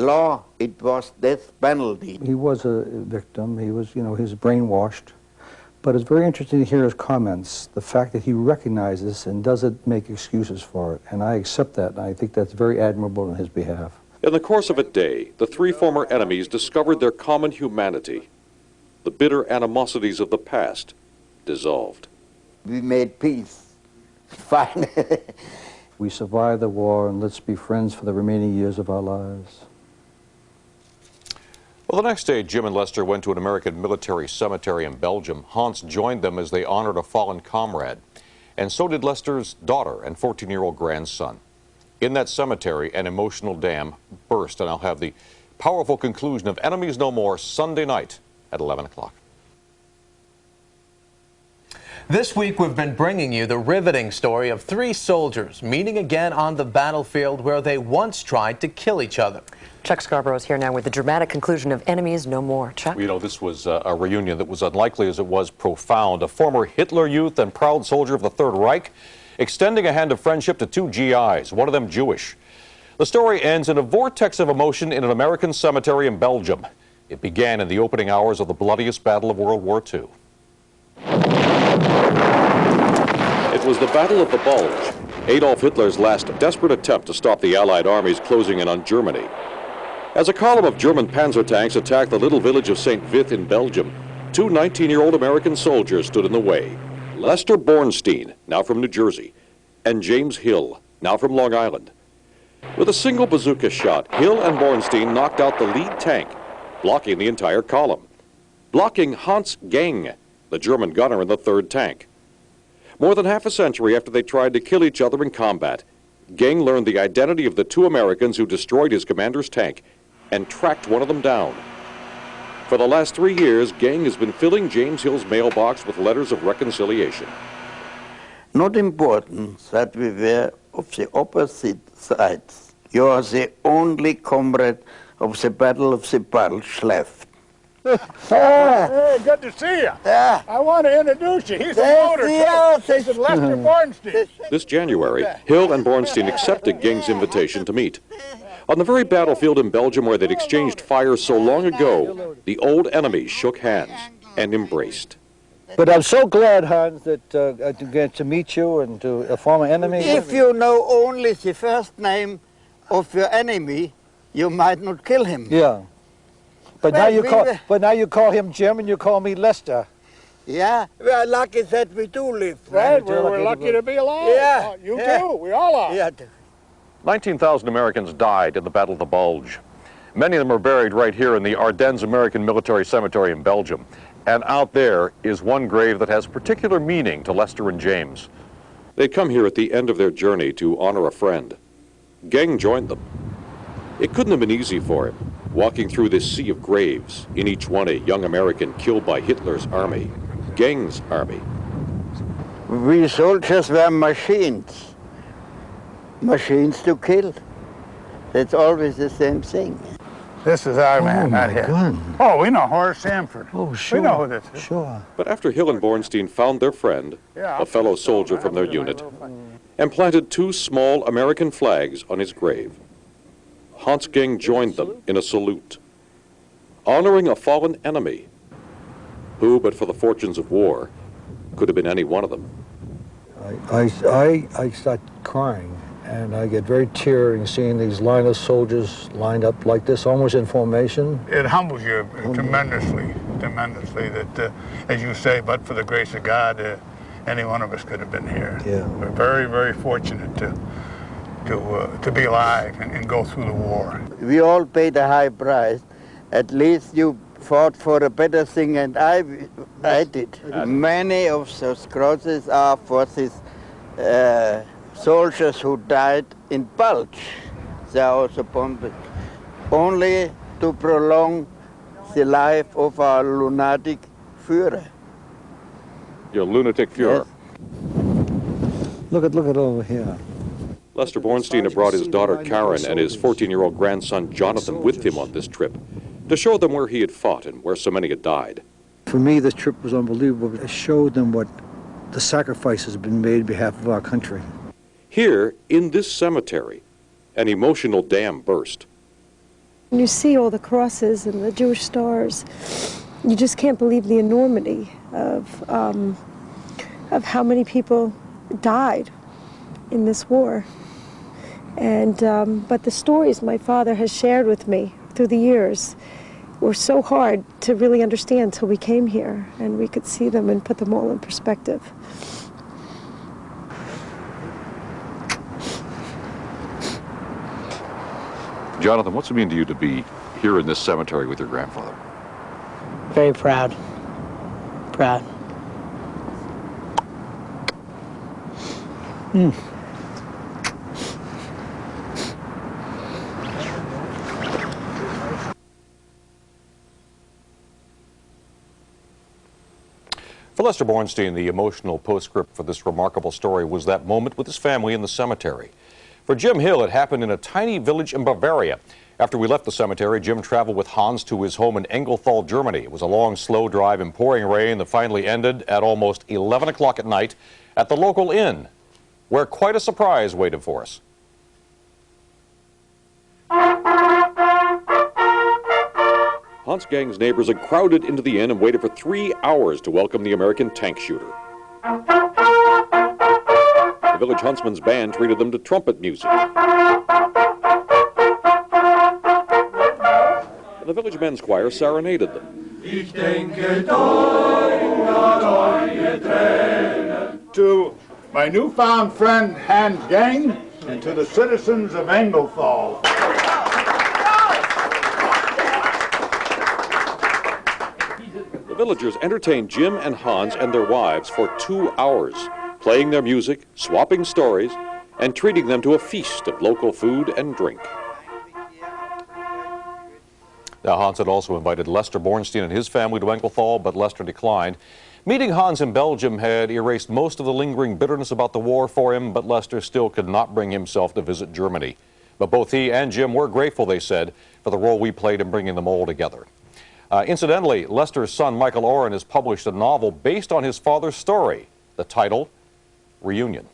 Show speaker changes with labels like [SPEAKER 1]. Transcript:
[SPEAKER 1] law, it was death penalty.
[SPEAKER 2] He was a victim. He was, he was brainwashed. But it's very interesting to hear his comments, the fact that he recognizes and doesn't make excuses for it. And I accept that, and I think that's very admirable on his behalf.
[SPEAKER 3] In the course of a day, the three former enemies discovered their common humanity. The bitter animosities of the past dissolved.
[SPEAKER 1] We made peace. Fine.
[SPEAKER 2] We survived the war, and let's be friends for the remaining years of our lives.
[SPEAKER 3] Well, the next day, Jim and Lester went to an American military cemetery in Belgium. Hans joined them as they honored a fallen comrade. And so did Lester's daughter and 14-year-old grandson. In that cemetery, an emotional dam burst, and I'll have the powerful conclusion of Enemies No More Sunday night at 11 o'clock.
[SPEAKER 4] This week, we've been bringing you the riveting story of three soldiers meeting again on the battlefield where they once tried to kill each other.
[SPEAKER 5] Chuck Scarborough is here now with the dramatic conclusion of Enemies No More. Chuck?
[SPEAKER 3] You know, this was a reunion that was unlikely as it was profound. A former Hitler Youth and proud soldier of the Third Reich extending a hand of friendship to two GIs, one of them Jewish. The story ends in a vortex of emotion in an American cemetery in Belgium. It began in the opening hours of the bloodiest battle of World War II. It was the Battle of the Bulge, Adolf Hitler's last desperate attempt to stop the Allied armies closing in on Germany. As a column of German panzer tanks attacked the little village of St. Vith in Belgium, two 19-year-old American soldiers stood in the way. Lester Bornstein, now from New Jersey, and James Hill, now from Long Island. With a single bazooka shot, Hill and Bornstein knocked out the lead tank, blocking the entire column, blocking Hanz Gang, the German gunner in the third tank. More than half a century after they tried to kill each other in combat, Gang learned the identity of the two Americans who destroyed his commander's tank and tracked one of them down. For the last 3 years, Gang has been filling James Hill's mailbox with letters of reconciliation.
[SPEAKER 1] Not important that we were of the opposite sides. You are the only comrade of the Battle of the Bulge left.
[SPEAKER 6] Hey, good to see you. I want to introduce you. He's a motor too. This is Lester Bornstein.
[SPEAKER 3] This January, Hill and Bornstein accepted Gang's invitation to meet. On the very battlefield in Belgium where they'd exchanged fire so long ago, the old enemies shook hands and embraced.
[SPEAKER 2] But I'm so glad, Hans, that to get to meet you and to a former enemy.
[SPEAKER 1] If you know only the first name of your enemy, you might not kill him.
[SPEAKER 2] Yeah. But now you call him Jim and you call me Lester.
[SPEAKER 1] Yeah, we are lucky that we do live.
[SPEAKER 6] Right, we're lucky to be alive.
[SPEAKER 1] Yeah.
[SPEAKER 6] You too, we all are.
[SPEAKER 1] Yeah.
[SPEAKER 3] 19,000 Americans died in the Battle of the Bulge. Many of them are buried right here in the Ardennes American Military Cemetery in Belgium. And out there is one grave that has particular meaning to Lester and James. They'd come here at the end of their journey to honor a friend. Gang joined them. It couldn't have been easy for him, walking through this sea of graves, in each one a young American killed by Hitler's army, Gang's army.
[SPEAKER 1] We soldiers were machines. Machines to kill. That's always the same thing.
[SPEAKER 6] This is our man, not him. Oh, we know Horace Sanford.
[SPEAKER 2] Oh, sure.
[SPEAKER 6] We know who this is.
[SPEAKER 2] Sure.
[SPEAKER 3] But after Hill and Bornstein found their friend, a fellow soldier from their unit, and planted two small American flags on his grave, Hanz Gang joined them in a salute, honoring a fallen enemy, who, but for the fortunes of war, could have been any one of them.
[SPEAKER 2] I start crying, and I get very teary seeing these line of soldiers lined up like this, almost in formation.
[SPEAKER 6] It humbles you tremendously that, as you say, but for the grace of God, any one of us could have been here.
[SPEAKER 2] Yeah.
[SPEAKER 6] We're very, very fortunate to be alive and go through the war.
[SPEAKER 1] We all paid a high price. At least you fought for a better thing, and I did. Many of those crosses are for these soldiers who died in Bulge. They are also bombed, only to prolong the life of our lunatic Führer.
[SPEAKER 3] Your lunatic Führer.
[SPEAKER 2] Yes. Look at over here.
[SPEAKER 3] Lester Bornstein had brought his daughter Karen and his 14-year-old grandson Jonathan with him on this trip to show them where he had fought and where so many had died.
[SPEAKER 2] For me, this trip was unbelievable. It showed them what the sacrifices have been made on behalf of our country.
[SPEAKER 3] Here, in this cemetery, an emotional dam burst.
[SPEAKER 7] When you see all the crosses and the Jewish stars, you just can't believe the enormity of how many people died in this war. And but the stories my father has shared with me through the years were so hard to really understand till we came here and we could see them and put them all in perspective.
[SPEAKER 3] Jonathan, what's it mean to you to be here in this cemetery with your grandfather?
[SPEAKER 8] Very proud. Proud.
[SPEAKER 3] For Lester Bornstein, the emotional postscript for this remarkable story was that moment with his family in the cemetery. For Jim Hill, it happened in a tiny village in Bavaria. After we left the cemetery, Jim traveled with Hans to his home in Engelthal, Germany. It was a long, slow drive in pouring rain that finally ended at almost 11 o'clock at night at the local inn, where quite a surprise waited for us. Hanz Gang's neighbors had crowded into the inn and waited for 3 hours to welcome the American tank shooter. The village huntsman's band treated them to trumpet music. And the village men's choir serenaded them.
[SPEAKER 6] To my newfound friend Hanz Gang and to the citizens of Engelthal.
[SPEAKER 3] The villagers entertained Jim and Hans and their wives for 2 hours, playing their music, swapping stories, and treating them to a feast of local food and drink. Now, Hans had also invited Lester Bornstein and his family to Engelthal, but Lester declined. Meeting Hans in Belgium had erased most of the lingering bitterness about the war for him, but Lester still could not bring himself to visit Germany. But both he and Jim were grateful, they said, for the role we played in bringing them all together. Incidentally, Lester's son, Michael Oren, has published a novel based on his father's story. The title, Reunion.